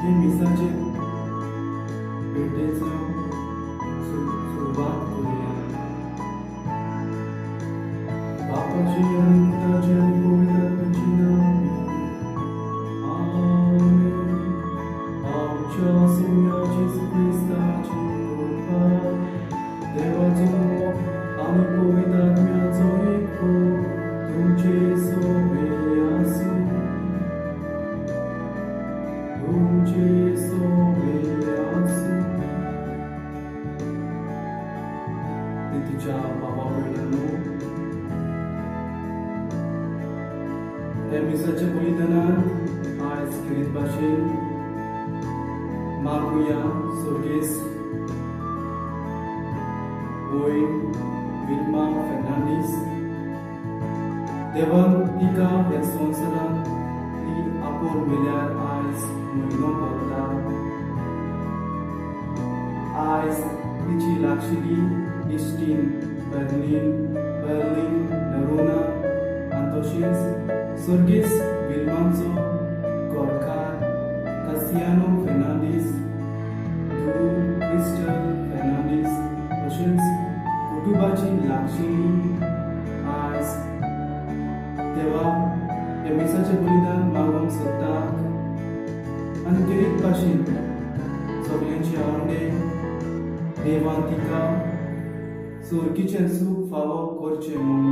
हे मिसाचे भेटेचो सुरुवात करूया. बापाची आणि पुत्राची आणि पवित्र आत्म्याची नावे. आमेन. आमच्या सौम्या येशू ख्रिस्ताची कृपा, देवाचो मोग आणि पवित्र आत्म्याचो एकतो तुमचे सोबे आसूं. तुमचे सोबे आसूं. तुझ्या बाबा भयणांनो, ह्या मिसाच्या बलिदानांत आयज खेरीत भाशेन मागुया सुर्गेस भयण विल्मा फेर्नांडीस. देवान तिका ह्या संवसारांत ती आपूण मेल्यार आयज म्हयनो भरता. आयज तिची लागशिल्ली इश्टीण बर्लिन, नरोना आनी तशेंच सुर्गेस विल्मांचो घोडकार कासियानो फेर्नांडीस, धूव क्रिस्टल फेर्नांडीस तशेंच कुटुंबाची लागशिल्ली आयज देवा ह्या मिसाचें बलिदान मागोवंक सोदतात. आनी तेच भाशेन सगळ्यांचे आवडे देवान तिका सुर्गीचें सूख फावो करचें म्हूण.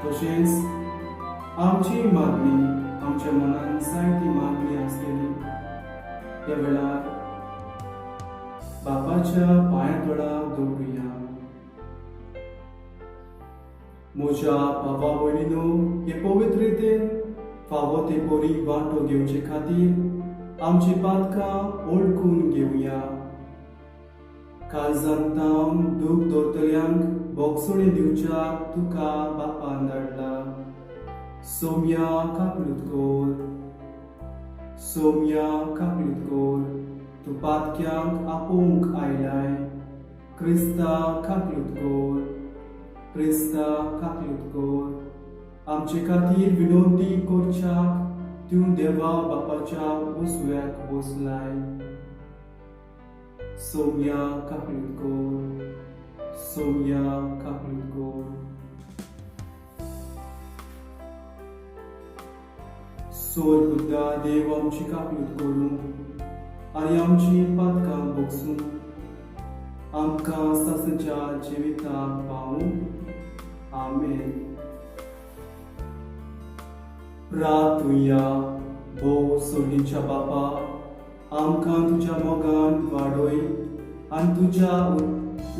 तशेंच आमची मागणी, आमच्या मनान जायती मागणी आसतली ह्या वेळार बापाच्या पांयां तळाक दवरुया. म्हज्या बाबा भयणीनो, हे पवित्र रितीन फावो ते बरी वांटो घेवचे खातीर आमची पातकां ओळखून घेवया. काळजांतावन दूख दवरतल्यांक बोगसोळी दिवच्याक तुका बापान धाडला. सौम्या काकलूत कोर, सौम्या काकलूत कोर, तूं पातक्यांक आपोवंक आयलाय. क्रिस्ता काकलूत कोर, क्रिस्ता काकलूत कोर. आमचे खातीर विनोदी करच्याक तूं देवा बापाच्या उजव्याक बसलाय. सौम्या काकलूत कोर, सौम्या काकलूत कोर. सोर बुद्धा देव आमची काकलूत करूं आनी आमची पातकां बोगसूं. आमकां सासच्या जिविताक पावूं. आमेन. प्रार्थुया. भोव सोडीच्या बापा, आमकां तुज्या मोगान वाडोय आनी तुज्या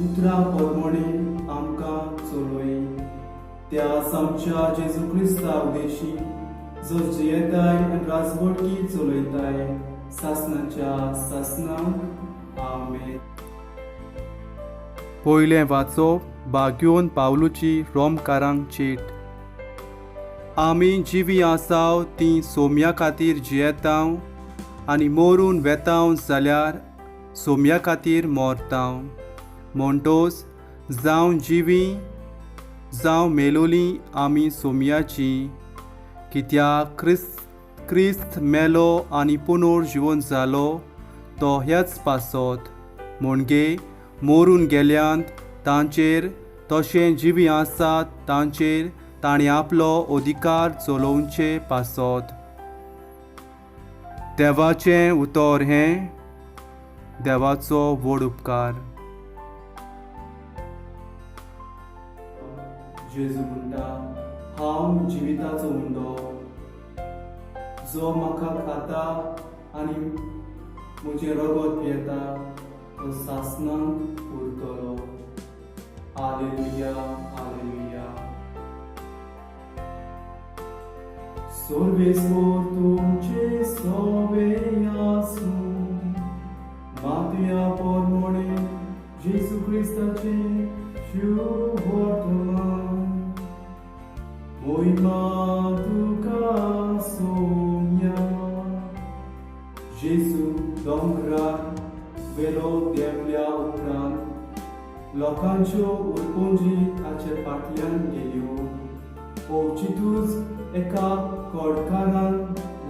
उतरा पोरमोणे आमकां चलोय. त्या आमच्या जेजू क्रिस्ता उदेशी जो जियेताय आनी राजवटी चलयताय सासनाच्या सासनाक. आमेन. पयलें वाचप बाग्योन पावलुची रोमकारांक चीट. आमी जिवी आसाव ती सौम्या खातीर जियेताव आनी मोरून वेताव जाल्यार सौम्या खातीर मोरताव. म्हणटोच जावं जिवी जावं मेलोली आमी सौम्याची. कित्याक क्रिस्त मेलो आनी पुनर्जीवन जालो तो ह्याच पासत. म्हणजे मोरून गेल्यांत तांचेर तशें जिवी आसात तांचेर ताणें आपलो अधिकार चलोवचे पासत. देवाचें उतर हें देवाचो व्हड उपकार. जेजू म्हणटा, हांव जिविताचो उंडो. जो म्हाका खाता आनी म्हजें रगत पियेता तो सासनांक उरतलो. Hallelujah, hallelujah. सर्वेस्वर तुमचे सोबे आसूं. मातया पोरमोणे जेजू क्रिस्ताचे शुभ वर्तमान. महिमा तुका सौम्या. जेजू दोंगरार वेलो देंवल्या उपरांत लोकांच्यो उरपोंजी ताचे फाटल्यान गेल्यो. ओचितूच एका कोडकारान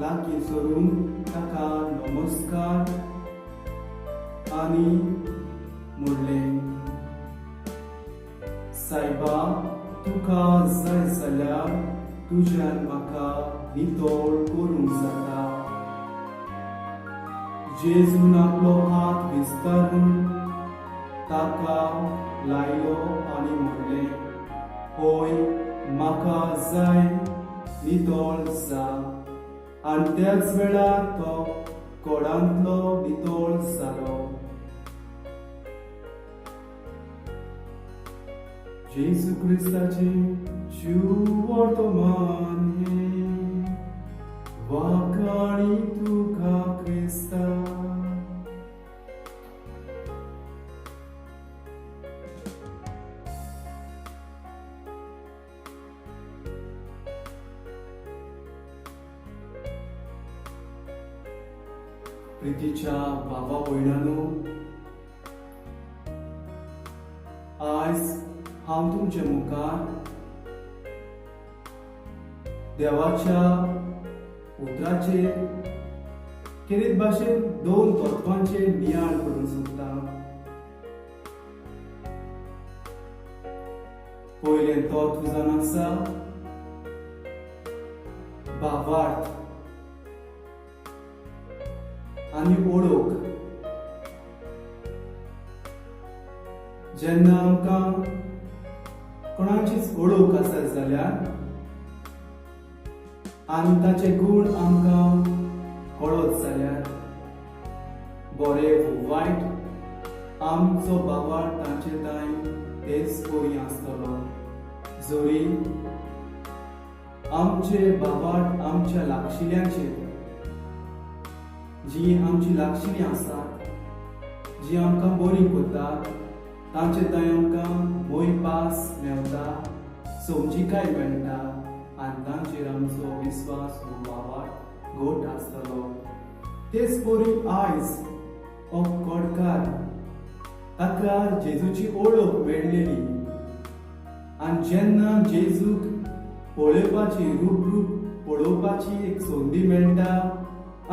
लागीं सरून ताका नमस्कार आनी म्हणलें, सायबा, तुका जाय जाल्यार तुज्यान म्हाका नितळ करूंक जाता. जेजून आपलो हात विस्तारून ताका लायलो आनी म्हणलें, होय, म्हाका जाय, नितळ जा. आनी त्याच वेळार तो कोडांतलो नितळ जालो. जेजू क्रिस्ताचे जीव वर्तमान हे वाकाणी तुका क्रिस्ता. प्रितीच्या बाबा भयणांनो, आज हांव तुमचे मुखार देवाच्या उतराचेर कितें भाशेन दोन तत्वांचेर नियाळ करूंक सोदता. पयलें तत्व जावन आसा भावार्थ आनी ओळख. जेन्ना आमकां कोणाचीच ओळख आसत जाल्यार आनी ताचे गूण आमकां कळत जाल्यार बरें वा वायट आमचो भावार्थ तांचे ताईं तेच बरी आसतलो. जरी आमचे भावार्थ आमच्या लागशिल्यांचेर, जी आमची लागशिलीं आसात, जी आमकां बरी करतात, तांचे थंय आमकां मोयपास मेळटा, समजिकाय मेळटा आनी तांचेर आमचो विस्वास हो भावार्थ घट आसतलो. तेच बरी आयज हो कोडकार ताका जेजूची ओळख मेळलेली आनी जेन्ना जेजूक पळोवपाची रूप पळोवपाची एक संदी मेळटा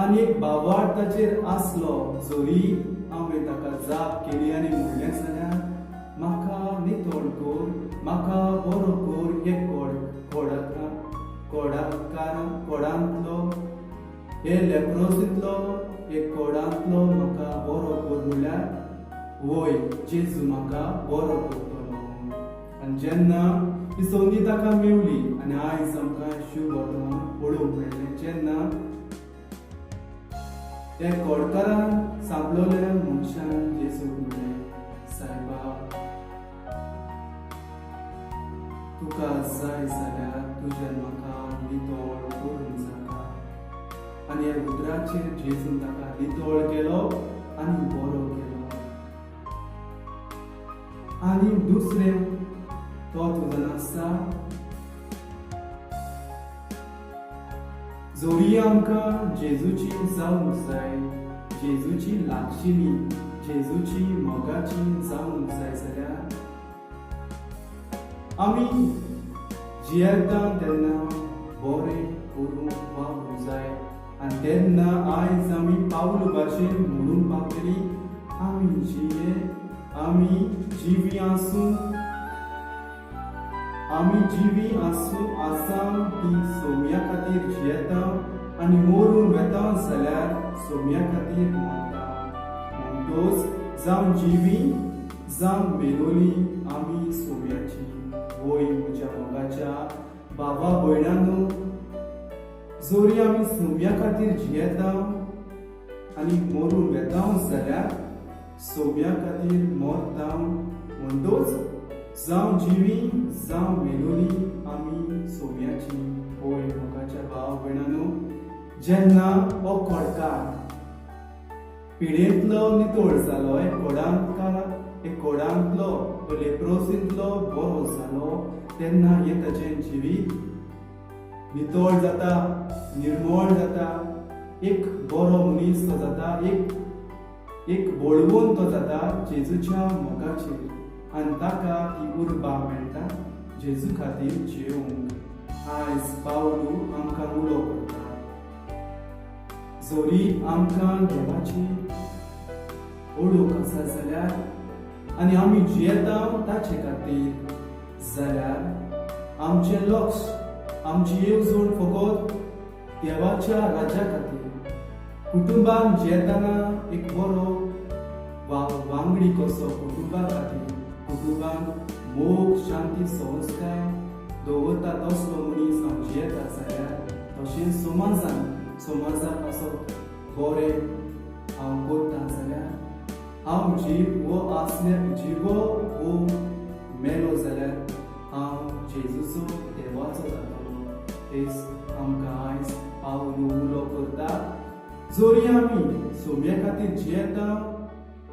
आनी एक भावार्थ ताचेर आसलो, जरी हांवें ताका जाप केली आनी म्हणलें जाल्यार म्हाका नितळ कर, म्हाका बरो कर, हे कोडांतलो हे लेप्रोसींतलो एक कोडांतलो म्हाका बरो कर म्हणल्यार वय जेजू म्हाका बरो करतलो. आनी जेन्ना ही संदी ताका मेवली आनी आयज आमकां शिव वर्तमान पळोवंक मेळ्ळें, जेन्ना त्या कोडकारान सांपलोल्या मनशान जेजूक म्हणलें, सायबा, तुका जाय जाल्यार तुज्यान म्हाका नितळ करूंक जाता. आनी ह्या उतराचेर जेजून ताका नितळ केलो आनी बरो केलो. आनी दुसरें तत्व जावन आसा जरी आमकां जेजूची जावंक जाय, जेजूची लागशिली, जेजूची मोगाची जावंक जाय जाल्यार आमी जियेता तेन्ना बरें करूंक वावरूंक जाय. आनी तेन्ना आयज आमी पावल भाशेन म्हणून पावतली, आमी जिवी आसूं आसा ती सोम्या खातीर जियेता आनी मोरून वेता जाल्यार सोम्या खातीर मरता. म्हणटोच जावं जिवी जावं मेलोली आमी सोम्याची. वय म्हज्या मोगाच्या बाबा भयणांनो, जरी आमी सोम्या खातीर जियेता आनी मरून वेता जाल्यार सोम्या खातीर मरता. म्हणटोच जावं जिवी जावं मेलोली आमी सोम्याची. होय मोगाच्या भाव भयणांनो, जेन्ना हो कोडकार पिडेंतलो नितळ जालो, कोडांतलो तो लेप्रोसींतलो बरो जालो, तेन्ना हे ताचें जिवीत नितळ जाता, निर्मळ जाता, एक बरो मनीस तो जाता, एक बळवून तो जाता जेजूच्या मोगाचेर. आनी ताका ती उर्बा मेळटा जेजू खातीर जियोंक. आयज पावलू आमकां उलो करता. जरी आमकां देवाची ओळख आसा जाल्यार आनी आमी जियेता ताचे खातीर जाल्यार आमचें लक्ष आमची येवजण फकत देवाच्या राज्या खातीर कुटुंबान जियेतना एक बरो वांगडी कसो कुटुंबा खातीर कुटुंबान मोग शांती संस्कार दवरता तसलो मनीस हांव जियेता जाल्यार तशेंच समाजाक असो बरें हांव करता जाल्यार हांव जीव वो मेलो जाल्यार हांव जेजूचो देवाचो जातलो. तेच आमकां आयज पावलू उलो करता. जरी आमी सोम्या खातीर जियेता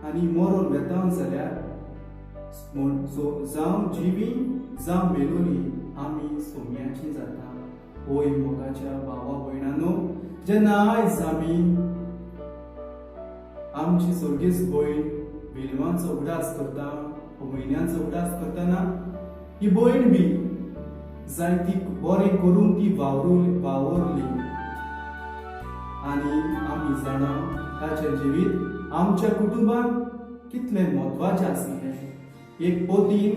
आनी मरून वेता जाल्यार जावं जिवी जावं मेलोली आमी सोम्याची जाता. ओय मोगाच्या भावा भयणांनो, जेन्ना आयज आमी आमची सर्गेस्त भयण विलवांचो उडास करता, म्हयन्यांचो उडास करतना ही भयण बी जायती बरें करून ती वावरली आनी आमी जाणा ताचें जिवीत आमच्या कुटुंबान कितलें म्हत्वाचें आसलें. एक पतीन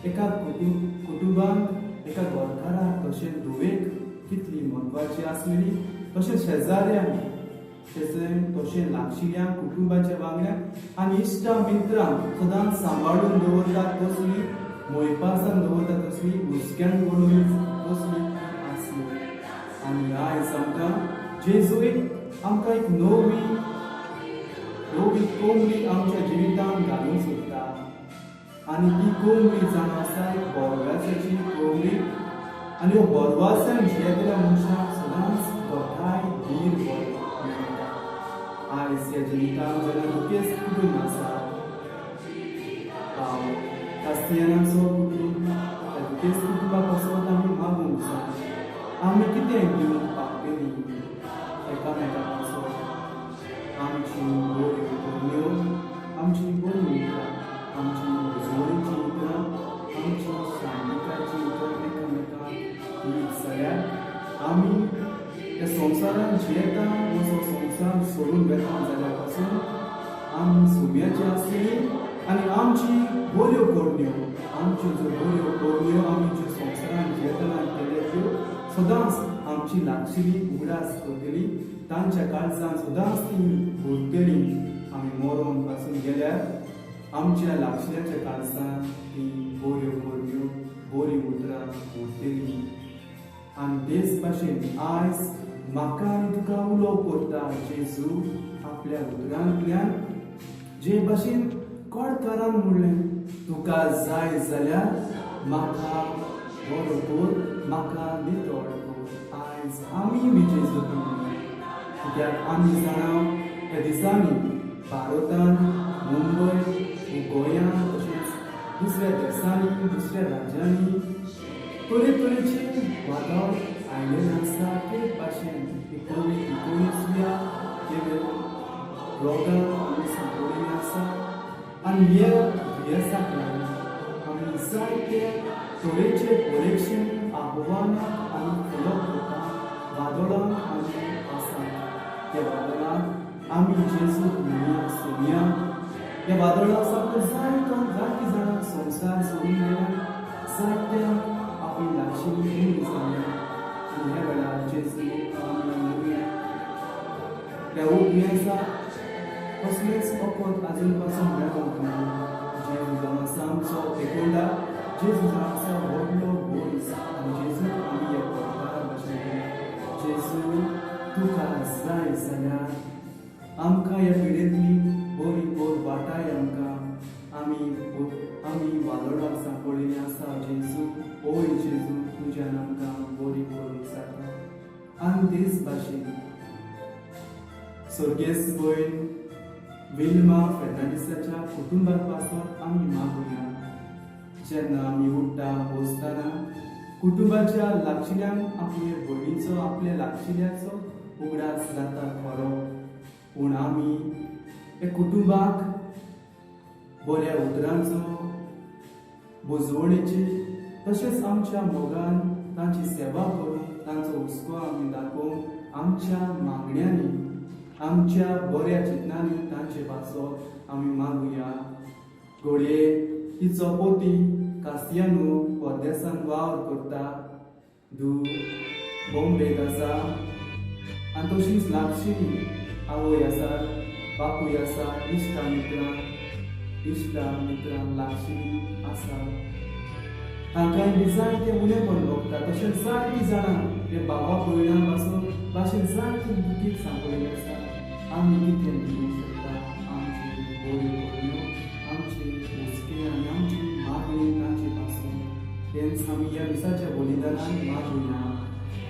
एका कुटुंबान एका घरकाराक तशें धुवेक कितली म्हत्वाची आसलेली, तशें शेजाऱ्यांक तशें लागशिल्यांक कुटुंबाच्या वांगड्यांक आनी इश्टा मित्रांक सदांच सांबाळून दवरतात तसली मोयपासान दवरतात तसली हुस्क्यान पडून तसली आसली. आनी आयज आमकां जेजून आमकां एक नवी कोंबडी आमच्या जिवितांत घालूंक सोदता. आनी ती कोंबडी जावन आसा एक बोरवासाची कोंबडी. आनी हो बोरवासान जियेतल्या मनशाक सदांच गोठाय धीर मेळटा. आयज ह्या जिवितांत जेन्ना दुखेस्त कुटूंब आसा, कास्तियानाचो कुटूंब, त्या दुखेस्त कुटुंबा पासून आमी मागूंक जाय. आमी कितें दिवंक पावतली एकामेका पासून. आमची बऱ्यो भुरग्यो, आमची बरी मित्रां, आमची उजवणीची मित्रां, आमची शांतिकाची मित्रां एकामेकांक दीत जाल्यार आमी त्या संवसारान जियेता असो संवसार सोडून वेता जाल्यार पासून आमी सोम्याची आसली आनी आमची बऱ्यो कोडण्यो, आमच्यो ज्यो बऱ्यो कोडण्यो आमी ज्यो संवसारान जियेतना केल्यो त्यो सदांच आमची लागशिल्ली उगडास करतली. तांच्या काळजान सदांच ती भरतली. आमी मरून पासून गेल्यार आमच्या लागशिल्ल्याच्या काळजान ती बऱ्यो कोडण्यो बरी उतरां भरतली. आनी तेच भाशेन आयज म्हाका आनी तुका उलो करता जेजू आपल्या उतरांतल्यान, जे भाशेन कोडकारान म्हणलें, तुका जाय जाल्यार म्हाका बरो कर, म्हाका नितळ कर. आयज आमी बी जेजू म्हणलें, कित्याक आमी जाणा ह्या दिसांनी भारतान, मुंबय, गोंयांत तशेंच दुसऱ्या देशांनी दुसऱ्या राज्यांनी तरेतरेची वादळ आयिल्लें आसा. ते भाशेन कोविड-19 रोगां आमी सांपडिल्लीं आसा. आनी ह्या दुयेंसाक लागून आमी जायते तरेचे परीक्षेन आव्हानाक आमी फुडो करता. वादळांक आमी आसा. त्या वादळांक आमी जेजू सोमया ह्या वादळाक सारको जायती जाणां संवसार सोडून गेल्यात. जायत्यांक आपली लागशिल्ली उणी जाल्या. आनी ह्या वेळार जेजू आमी त्या दुयेंसाक कसलेच वखद आजून पासून मेळोंक ना. जेजू जावन आसा आमचो एकोडा, जेजू जावन आसा व्हडलो भोस. आनी जेजूक आमी एक करता भाशेन, जेजू तुका जाय जाल्यार आमकां ह्या पिडेंतली बरी बोर वाटाय आमकां. आमी वादळाक सांपडिल्लीं आसा. जेजू ओय जेजू तुज्यान आमकां बरी करूंक जाता. आनी तेच भाशेन सर्गेस्त भयण विल्मा फेर्नांडीसाच्या कुटुंबा पासून आमी मागुया. जेन्ना आमी उठ्ठा बसतना कुटुंबाच्या लागशिल्यांक आपले भयणीचो आपल्या लागशिल्ल्याचो उगडास जाता खरो. पूण आमी हे कुटुंबाक बऱ्या उतरांचो बुजवणेची तशेंच आमच्या मोगान तांची सेवा करून तांचो हुस्को आमी दाखोवंक आमच्या मागण्यांनी आमच्या बऱ्या चिंतनांनी तांचे पासत आमी मागुया. घोडये तिचो पोती कास्तियानो परदेसान वावर करता. धूव बॉम्बेक आसा आनी तशीच लागशिल्ली आवय आसा, बापूय आसा, इश्टा मित्रां लागशिल्ली आसा. तांकांय बी जायते उणेपण भोगता. तशेंच जायतीं जाणां ते बाबा पळयना भाशेन जायती दुखीत सांपळिल्ली आसा. आमी कितें दिवंक शकता? आमची बऱ्यो भोवण्यो, आमचे हुस्के आनी आमची मागणी तांचे पासून तेंच आमी ह्या दिसाच्या बलिदानान मागुया.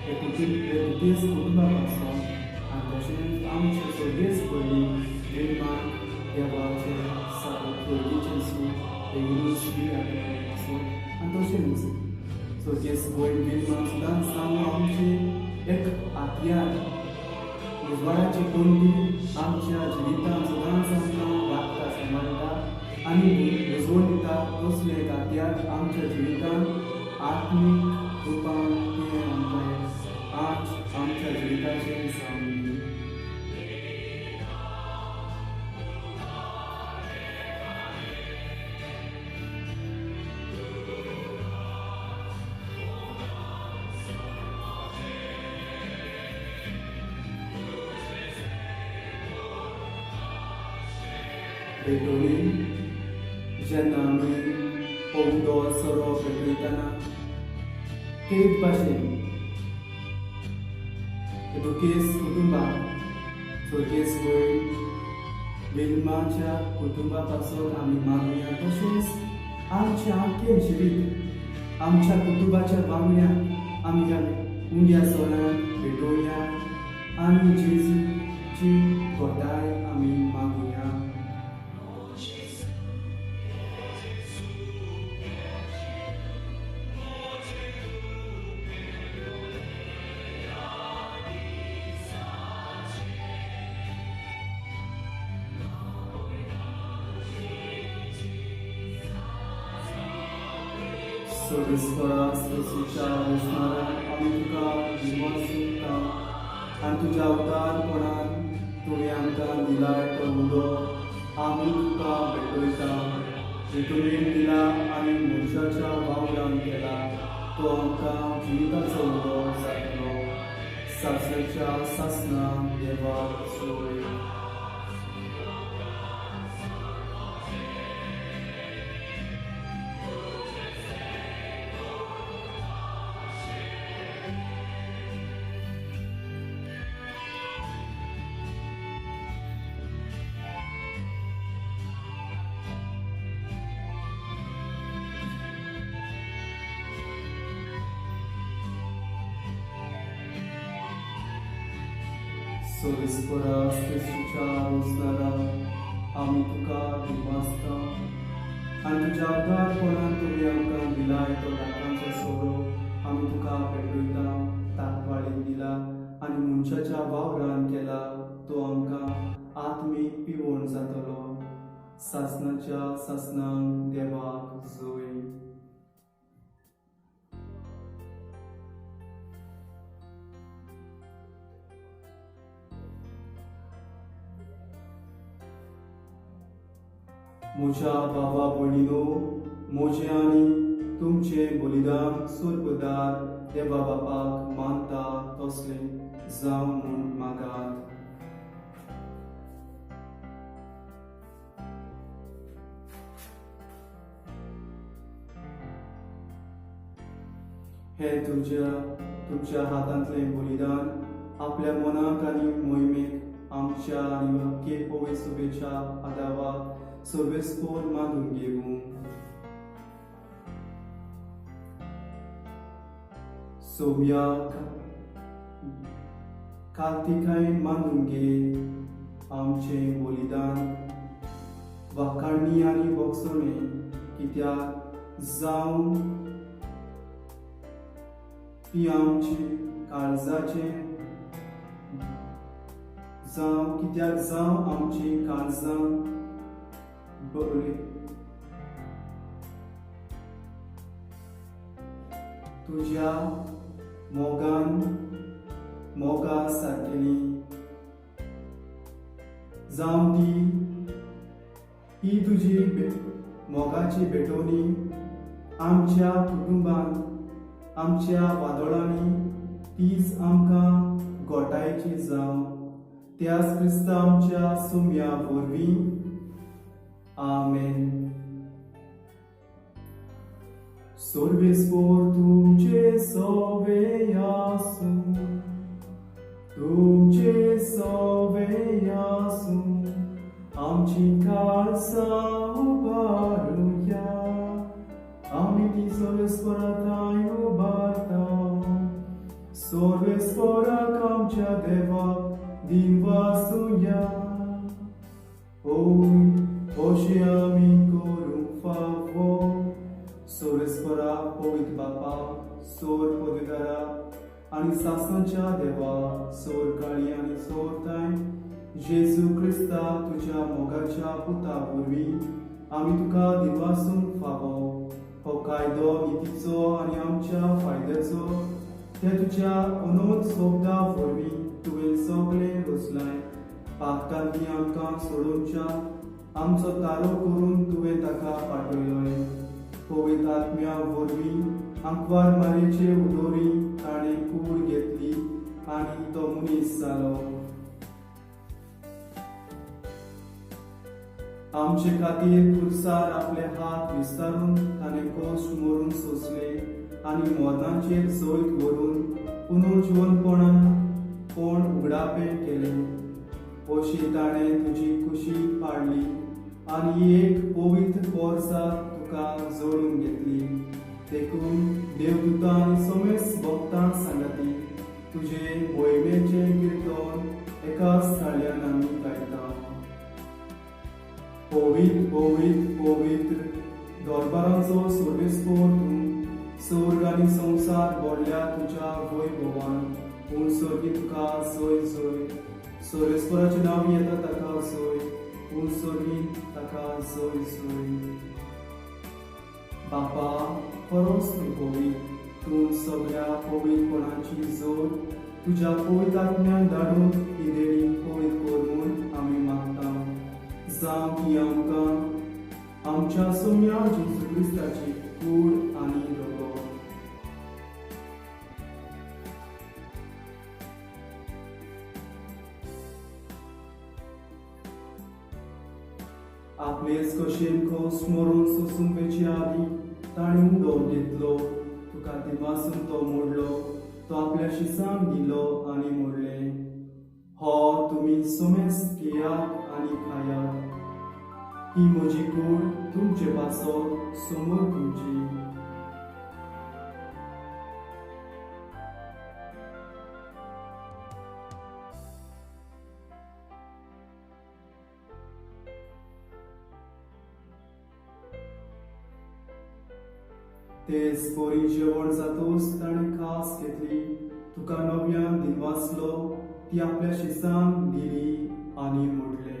हे कुटुंबेस कुटुंबा पासून आनी तशेंच आमचे सर्गेस्त पडली निर्माण देवाचे सर्गेचे सूख बेगीनूच पासून आनी तशेंच सर्गेस्त गोंय निर्माण सुद्दां सांगू आमची एक हातयार उजवाडाची कोंडी आमच्या जिवितांत सदांच आमकां वागता सांबाळटा आनी उजवड दिता. तसलें एक हातयार आमच्या जिवितांत आत्मीक रुपान तें आमकां आज आमच्या जिविताचें सांगली. भेटोली जेन्ना आमी पवडो सरो पेटयतना तेच भाशेन दुखेस्त कुटुंबाक सर्गेस्त गोंय विल्माच्या कुटुंबा पासून आमी मागुया. तशेंच आमच्या आख्खें जिवीत आमच्या कुटुंबाच्या वांगड्याक आमी ह्या उंड्या सणान भेटोवया आनी जेजूची घोटाय आमी मागुया. सर्वेस्परास तुझ्या वचनार आमी तुका दिवस दिता आनी तुज्या अवतारपणान तुवें आमकां दिलाय तो उदो आमी तुका भेटयता. जे तुवें दिला आनी मनशाच्या वांगडान केला तो आमकां जिविताचो उदो जातलो. सासणेच्या सासणां देवाक सोय. सर्वेस्परास तुझ्या वचनार आमी तुका दिवसता आनी तुज्या अवतारपणान तुवें आमकां दिलाय तो दाकांचो सोरो आमी तुका भेटयता. ताकवाळीक दिला आनी मनशाच्या वावरान केला तो आमकां आत्मीक पिवण जातलो. सासणाच्या सासणांक देवाक जोय. म्हज्या बाबा भयणीनो, म्हजें आनी तुमचें बलिदान सुरपदार देवा बापाक मानता तसलें जावं म्हूण मागात. हे तुमच्या हातांतलें बलिदान आपल्या मनाक आनी मोहिमेक आमच्या आनी अख्खे पवित्र सभेच्या आदाराक सर्वेस्पोर मानून घेवूं. सोम्या कार्तिकायन मानून घे आमचें बलिदान वाखाणणी आनी बोगसणे कित्याक जावं ती आमची काळजाचें जावं आमची काळजां बरे तुज्या मोगा सारकेली जावं ही तुजी मोगाची भेटवणी आमच्या कुटुंबांत आमच्या वादोळांनी तीच आमकां गोठायेची जावं त्याच क्रिस्ता आमच्या सुम्या वरवीं आमेन. Sorvesfor तुमचे सवे आसूं तुमचे सवे आसूं आमची खालसा उबारुया आमी ती सर्वेस्परांताय उबारता. सर्वेस्पराक आमच्या देवाक दिन वासुया ओय अशें आमी करूंक फावो. सोरेस्परा पवित्र बापा सोर पदवीदारा आनी सासणच्या देवा सोर काळी आनी सोर ताय जेजू क्रिस्ता तुज्या मोगाच्या पुता वरवीं आमी तुका दिवासूंक फावो. हो कायदो नितीचो आनी आमच्या फायद्याचो ते तुज्या अनोद सोबदा वरवीं तुवें सगळें रचलाय. पापकांनी आमकां सोडोवच्या आमचो तारो करून तुवें ताका पाठयलोय. पवित्र आत्म्या वरवीं आंकवार मारेचे उदोरी ताणें कूड घेतली आनी तो मनीस जालो. आमचे खातीर क्रुसार आपले हात विस्तारून ताणें कोश्ट मरून सोंसले आनी मोर्नाचेर जैत व्हरून पुनर्जीवनपण उगडापें केलें. अशी ताणें तुजी कुशी पाडली आनी एक पवित्र पोरसा तुका जोडून घेतली. देखून देवदूतां आनी समेस्त भक्तां सांगाती तुजे मोहिमेचे किर्तन एकाच थाळ्यान आमी गायता. पवित्र पवित्र पवित्र दरबाराचो सर्वेस्पर तूं स्वर्ग आनी संवसार भरल्या तुज्या वैभवान पूण सर्गी तुका जय जय. सर्वेस्पराचें नांव येता ताका जय पूण सर्गी ताका जय जय. बापा खरोच तूं पवित्र तूं सगळ्या पवित्रपणाची जोर तुज्या पवित्र आत्म्यान धाडून ही देणी पवित्र कर म्हूण आमी मागता. जावं ती आमकां आमच्या सोम्या जेजू क्रिस्ताची कूड आनी रगत. आपलेच कशेन खोस मरून सोंसूंक वेचे आदी ताणें उडो घेतलो तुका दिवासून तो मोडलो. तो आपल्या शिसांक दिलो आनी मोडले. हो तुमी समेस्त घेयात आनी खायात. ही म्हजी कूड तुमचे पासत समोर तुमची. तेच बरी जेवण जातोच ताणें खास घेतली तुका नव्यान दिनवासलो ती आपल्या शिसांक दिली आनी मोडले.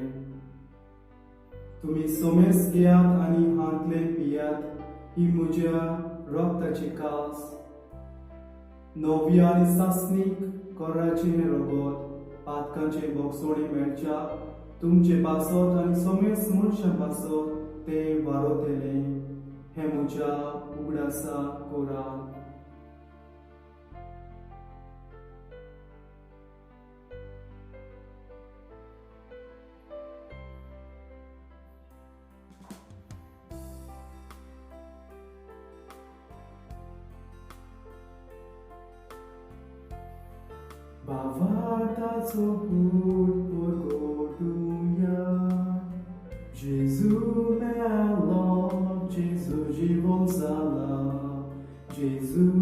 तुमी समेस्त घेयात आनी हातले पियात. ही म्हज्या रक्ताची कास. नव्या आनी सासणीक कोर्राचें रगत पातकांचे बोगसोणी मेळच्या तुमचे पासत आनी समेस्त मनशां पासत ते वारोतेले. हे म्हज्या उगडासा कोरात. Bavataco put porgoduja, Jésus melo, Jésus život zala, Jésus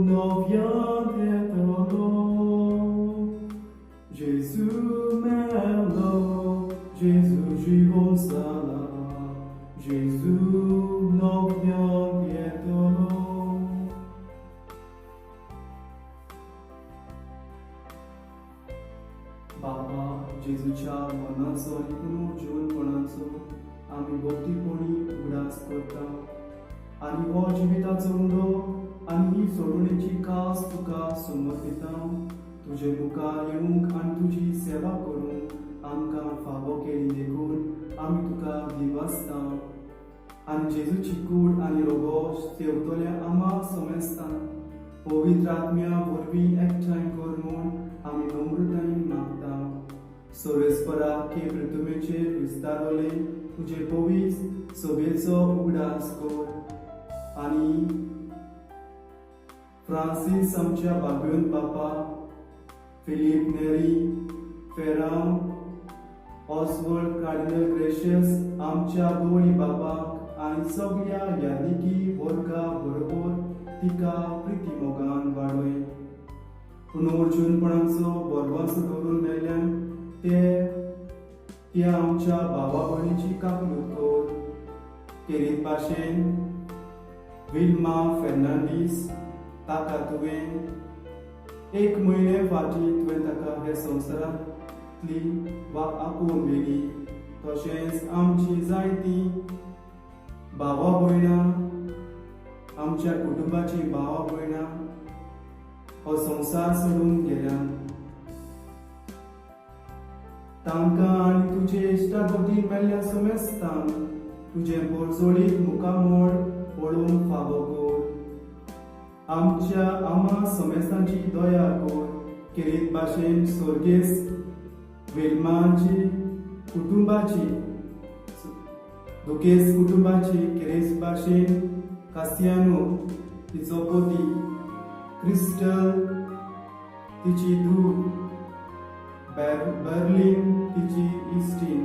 novian eterno, Jésus melo, Jésus život zala, Jésus novian eterno. बाबा जेजूच्या मनाचो आनी पुनर्जीवनपणाचो आमी भक्तीपणी उगडास करता आनी हो जिविताचो उंडो आनी ही सोडुणेची कास तुका समर्पिता. तुजे मुखार येवंक आनी तुजी सेवा करूंक आमकां फावो केली देखून आमी तुका दिवासता. आनी जेजूची कूड आनी रोगोश सेवतोल्या आमा समेस्ता पवित्र आत्म्या वरवीं एकठांय कर म्हूण आमी नम्रतायेन मागता. सर्वेस्परा के पृथ्वीचेर विस्तारले तुजे पवित्र सभेचो उगडास कर. आनी फ्रांसीस आमच्या बागुयन बापा, फिलीप नेरी, फेरांव, ऑस्वर्ड कार्डिनल ग्रेशियस आमच्या दोळी बापाक आनी सगळ्या यादिकी वर्गा बरोबर तिका प्रिती मोगान वाडय. पुनर्जूनपणाचो बरवास दवरून मेल्यान त्या आमच्या भावा भयणीची काकूट कर. केरीत भाशेन विल्मा फेर्नांडीस ताका तुवें एक म्हयने फाटीं तुवें ताका हे संवसारांतली आपोवन व्हेली. तशेंच आमची जायतीं भावा भयणां, आमच्या कुटुंबाची भावा भयणां हो संवसार सोडून गेल्यान तांकां आनी तुजे इश्टागतीन मेल्ल्या समेस्तांक तुजे बोरसोडीत मुखामोड पळोवंक फावो कर. आमच्या आमा समेस्तांची दया कर. केरीत भाशेन सोर्गेस वेल्मांची कुटुंबाची, दुकेस कुटुंबाची, केरीत भाशेन कास्तियानो तिचो पती, क्रिस्टल तिची धूव, बर्लिन तिची इश्टीण,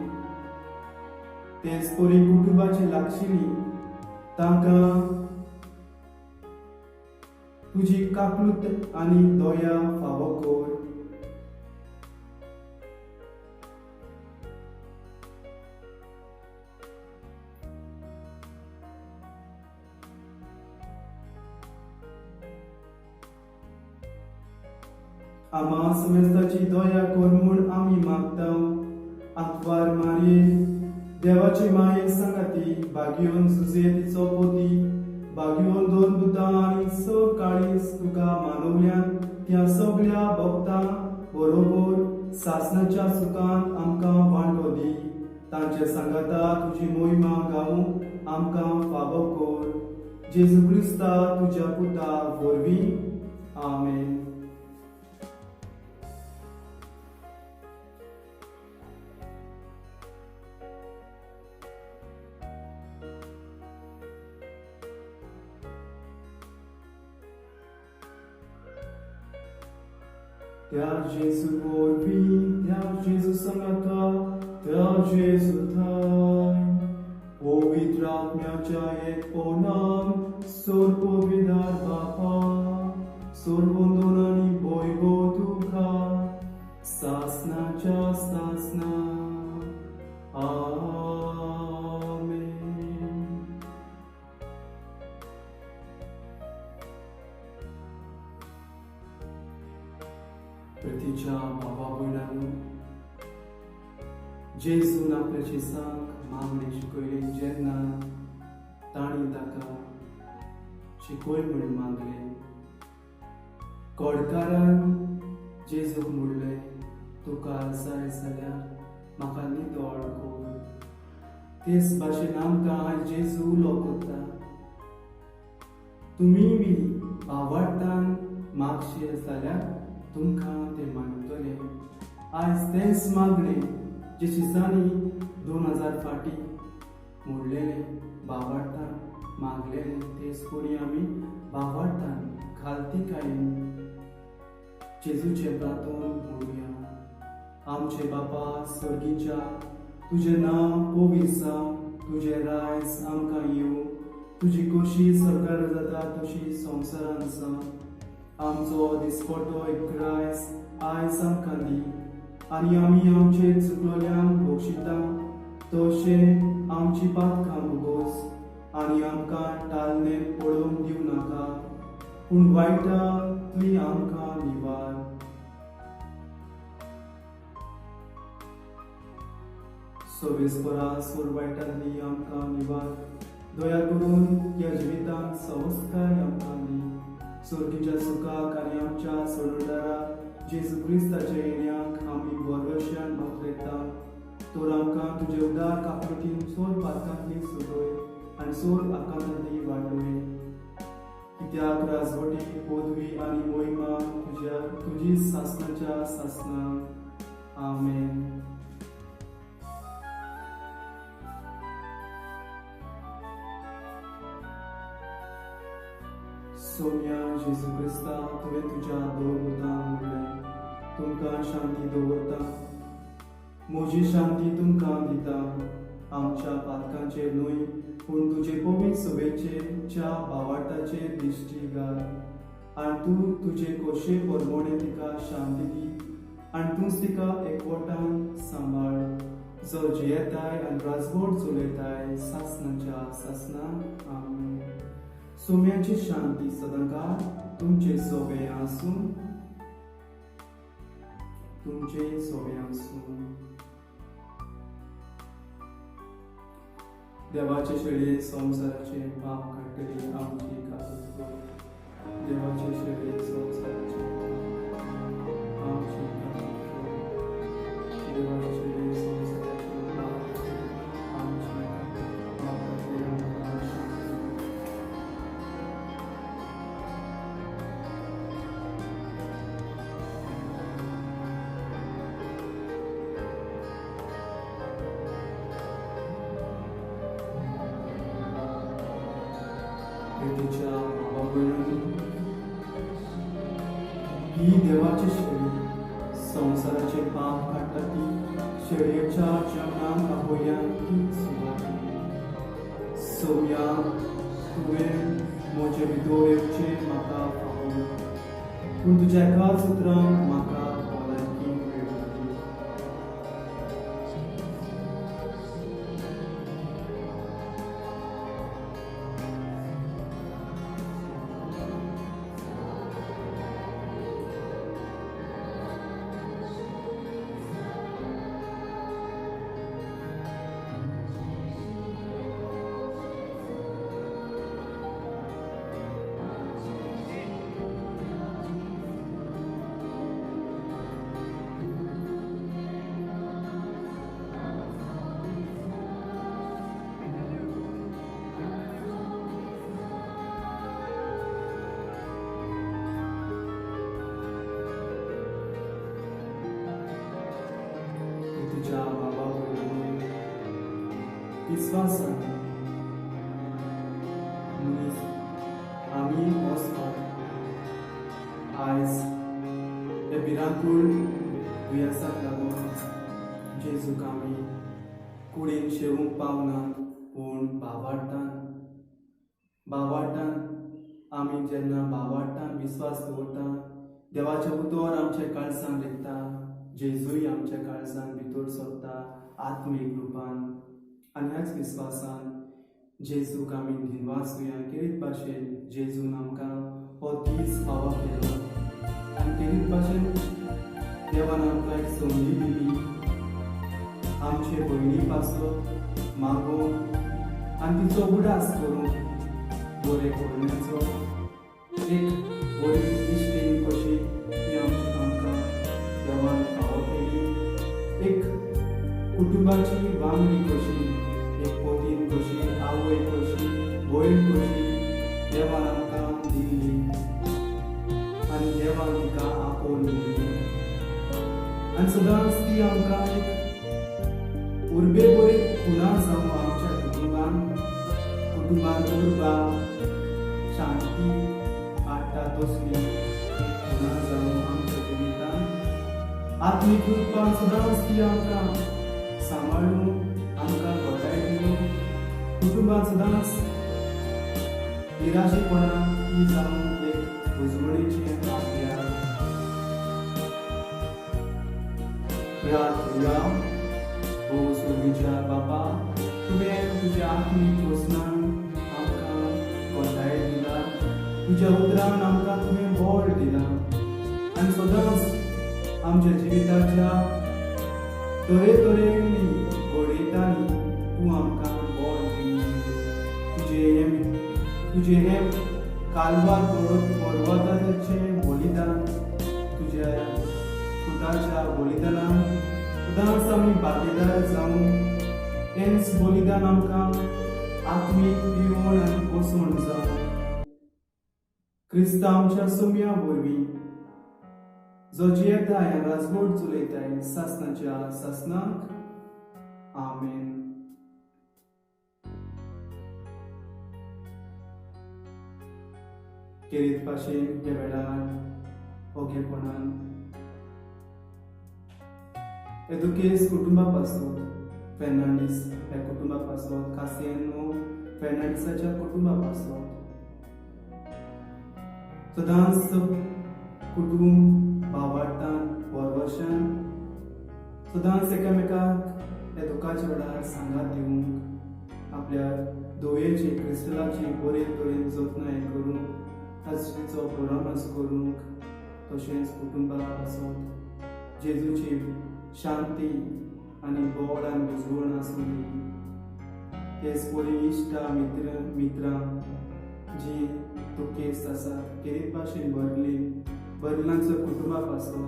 तेच परी कुटुंबाची लागशिणी तांकां तुजी काकूट आनी दया फावो कर. आमा समेस्ताची दया कर म्हूण आमी मागता. आंतवार मारये, देवाची माये सांगाती, भाग्योन सुजे तिचो पोती, भाग्योन दोन बुद्धां आनी स काळीस तुका मानवल्यान त्या सगळ्या भक्तांक बरोबर सासणाच्या सुखांत आमकां वांटो दी. तांचे सांगाता तुजी मोहिमा गावूंक आमकां फावो कर. जेजू क्रिस्ता तुज्या पुता वरवीं. आमेन. त्या जेजू वरवीं, त्या जेजू सांगाता, त्या जेजू थंय पवित्र आत्म्याच्या एकपणान सर्वविधार बापा, सर्वंदोन आनी वैभव तुका सासणाच्या सासणा. आमेन. प्रितीच्या भावा भयणांनो, जेजून आपल्या शिसांक मागणे शिकयले जेन्ना ताणी ताका शिकय म्हूण मागले. कोडकारान जेजूक म्हणलें, तुका जाय जाल्यार म्हाका नितळ कर. तेच भाशेन आमकां आज जेजू उलो करता. तुमी बी भावार्थान मागशे जाल्यार तुमकां ते मागतले. आज तेंच मागणें जे शिसांनी 2000 फाटीं म्हणलेले, भावार्थान मागलेले, तेच कोणी आमी भावार्थान घालतीकायेन जेजूचे प्रार्थोन म्हणुया. आमचे बापा स्वर्गीच्या, तुजें नांव पवित्र जावं, तुजें रायज आमकां येवं, तुजी कशी सरकार जाता तशी संवसारांत जावं. आमचो दिसपट्टो एकरायज आयज आमकां दी. आनी आमी आमचे चुकलोल्यांक बक्षिता तशें आमची पातकां भोगोस. आनी आमकां टालनेत पडोवंक दिवं नाका, पूण वायटांतली आमकां निवार. सर्वेस्परा सोर वायटांतली आमकां निवार. दया करून ह्या जिवितांत संस्कार आमकां दी. सर्गीच्या सुखाक आनी आमच्या सोडूनदारा जेजू क्रिस्ताच्या येण्याक आमी बरवशान पावयता. तर आमकां तुजे उदार कापणुकीन सोर पातकांतली सुटोय आनी सोर आकांतांतली वाडोय. कित्याक राजवटी पदवी आनी मोहिमा तुजी सासणाच्या सासणाक. आमेन. सोम्या जेजू क्रिस्ता तुवें तुज्या दोरमुतांक म्हणलें, तुमकां शांती दवरता, म्हजी शांती तुमकां दिता. आमच्या पातकांचेर न्हय पूण तुजे पवित्र सभेचेर च्या भावार्थाचेर दिश्टी घाल आनी तूं तुजे खोशे परमोणे तिका शांती दी आनी तूंच तिका एकवटान सांबाळ, जो जियेताय आनी राजवट चलयताय सासणाच्या सासणाक. आमेन. सोम्याची शांती सदांकाळ तुमचे सोबे आसूं, तुमचे सोबे आसूं. देवाचे शेळे संवसाराचे पाप काडटली आमची काकूत कर. देवाचे शेळे संवसाराचे पाप आमची काकूत कर. देवाचे शेळे संवसाराचे पाप आमची काकूत कर. तुझ्या भावाबहिणी ही देवाची शेळी संसाराचे पाप काडटा ती शेळयेच्या जेवणाक आपोयान ती सुवात. सोम्या तुवें म्हजे भितर येवचें म्हाका फावो, पूण तुज्या एकाच उतरांक म्हाका भलायकी मेळटली. तुझ्या भावाबहिणी विश्वासान मनीस आमी वचपाक आयज हे भिरांकूळ दुयेंसाक लागून जेजूक आमी कुडीन शेवूंक पावनात, पूण भावार्थान आमी जेन्ना भावार्थान विश्वास दवरता, देवाच्या उतर आमचे काळजांत लेखता, जेजूय आमच्या काळजांत भितर सरता आत्मीक रूपान. आनी ह्याच विश्वासान जेजूक आमी दिनवासुया केरीत भाशेन जेजून आमकां हो दीस फावो केलो आनी केरीत भाशेन देवान आमकां एक संदी दिली आमचे भयणी पासत मागोवन आनी तिचो उडास करून बरे करण्याचो एक बरी इश्टीण कशी ती आमकां देवान फावो केली. एक कुटुंबाची वांगडी कशी, एक पतीन कशी, आवय कशी, भयण कशी देवान आमकां दिल्ली आनी देवान तिका आपोवन दिली. आनी सदांच ती आमकां एक उर्बे बरे खुणा जावं आमच्या कुटुंबान उर्बा शांती हाडटा तसली खुणा जावं आमच्या जिवितान आत्मीक रूपान सदांच ती आमकां सांबाळून आमकां घोटाय दिवन कुटुंबान सदांच निराशेपणान ती जावन एक उजवणीचें आग्यार. प्रार्थना. ओ स्वर्गीच्या बापा, तुवें तुज्या आत्मीक वचनान आमकां घोटाय दिला, तुज्या उतरान आमकां तुवें बळ दिला आनी सदांच आमच्या जिविताच्या तरेतरेनी घडयतानी तूं आमकां बळ दी. तुजें हें कालवार पर्वताचे बलिदान तुझ्या पुताच्या बलिदानान सदांच आमी भागीदार जावन हेंच बलिदान आमकां आत्मीक पिवण आनी पोसवण जावन क्रिस्तांवच्या सुम्या वरवीं जो जियेता ह्या राजवट चलयताय सासणाच्या सासणाक आमेन. केरीत भाशेन ह्या वेळार ओगेपणान एदुकेस कुटुंबा पासून फेर्नांडीस ह्या कुटुंबा पासून कासियानो फेर्नांडिसाच्या कुटुंबा पासून सदांच कुटुंब भावार्थान वरवशान सदांच एकामेकाक ह्या दुखाच्या वेळार सांगात दिवंक आपल्या दोयेची क्रिस्टलाची बरे तरेन जतनाय करूंक ताचो परामर्श करूंक तशेंच कुटुंबा पासून जेजूची शांती आनी बोड आनी बुजवण आसूं तेच बरी इश्टा मित्रां जी दुखेस्त आसात केरीत भाशेन बरलांचो कुटुंबा पासून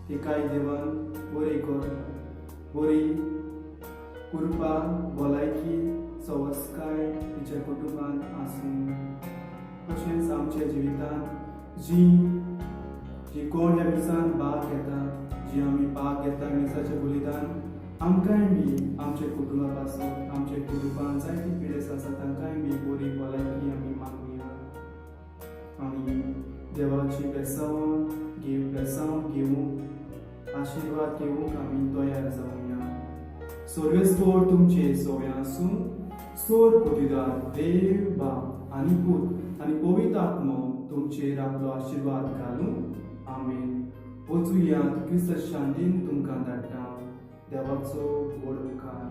तिकाय देवान बरी कर बरी कृपा भलायकी संस्कार तिच्या कुटुंबान आसूं तशेंच आमच्या जिवितांत जी कोण ह्या मिसांत भाग घेतात जी आमी भाग घेता मिसाचें बलिदान आमकांय बी आमच्या कुटुंबा पासून आमच्या कुटुंबान जायती पिडेस आसा तांकांय बी बरी भलायकी आमी मागुया आनी देवाची बेसांव घेवंक आशिर्वाद घेवंक आमी तयार जावया. स्वर्गस्फोट तुमचे सोव्या आसूं सोर पुतीदार देव बाप आनी पूत आनी पवित्र आत्मो तुमचेर आपलो आशिर्वाद घालूं आमेन. वचूयात क्रिस्त शांतीन तुमकां धाडटा देवाचो व्हड उपकार.